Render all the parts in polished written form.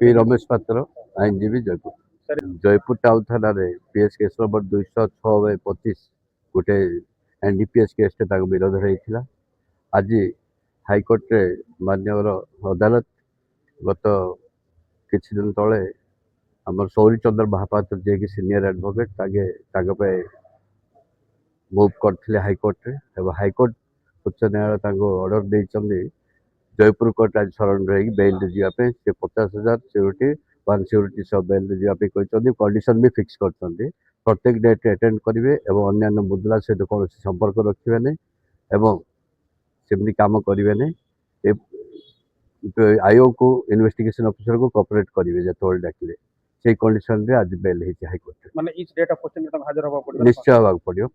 P Ramesh पात्र आईनजीवी Jaipur Jaipur town थाना PS case number 206/25 गोटे एनडीपीएस केस विरोध होता आज हाइकोर्ट रे माननीय अदालत गत किछि दिन तले आम सौरी चंद्र महापात्र जी सीनियर एडवोकेट मूव करते हाइकोर्ट रे हाइकोर्ट उच्च न्यायालय ऑर्डर देते जयपुर कोर्ट आज सरेंडर हो बेल जावाई से 50,000 सिक्यूरीटी 1 सिक्यूरीटी सब बेल जावाई कंडीशन भी फिक्स कर प्रत्येक डेट अटेंड करेंगे और अन्य मुद्रा सहित कौन संपर्क रखिए नहीं सेमती कम करेंगे नहीं आयोग को इन्वेस्टिगेशन ऑफिसर को कोऑपरेट करेंगे जो डाकिले से कंडीशन रे आज बेल है हाइकोर्ट माने इच डेट ऑफ क्वेश्चन हाजिर होबा पड़ियो निश्चय होगा पड़ियो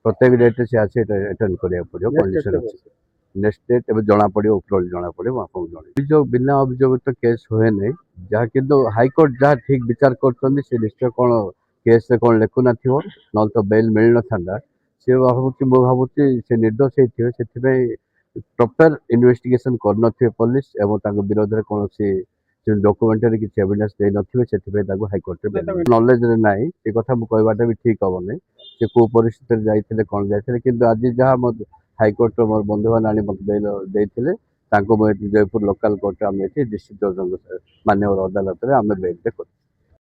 प्रत्येक डेट से आसे अटेंड करिया पड़ियो कंडीशन अछि नेक्स्ट डेट एवं जना पड़ो उपरोल जना पड़ो आपको जन अभियोग बिना अभियोग तो केस हुए नहीं जहाँ कि हाइकोर्ट जहाँ ठीक विचार कर निश्चय कौन केस कौन लिखुना थो ना तो बेल मिल न था सी भावुँ मु भावुँ से निर्दोष होते से प्रॉपर इन्वेस्टिगेशन करन पुलिस एवं विरोध में कौन डॉक्यूमेंटरी किसी एविडेंस दे नथिबे हाइकोर्ट नॉलेज रे ना ये कथा कहवाटा भी ठीक हम नहीं से कौ परिस्थिति जाइए कौन जाते कि आज जहाँ हाइकोर्ट मोर बंधु मैंने मत बेल देते जयपुर लोकल कोर्ट आम डिस्ट्रिक्ट जज मान्य अदालत में आम बेल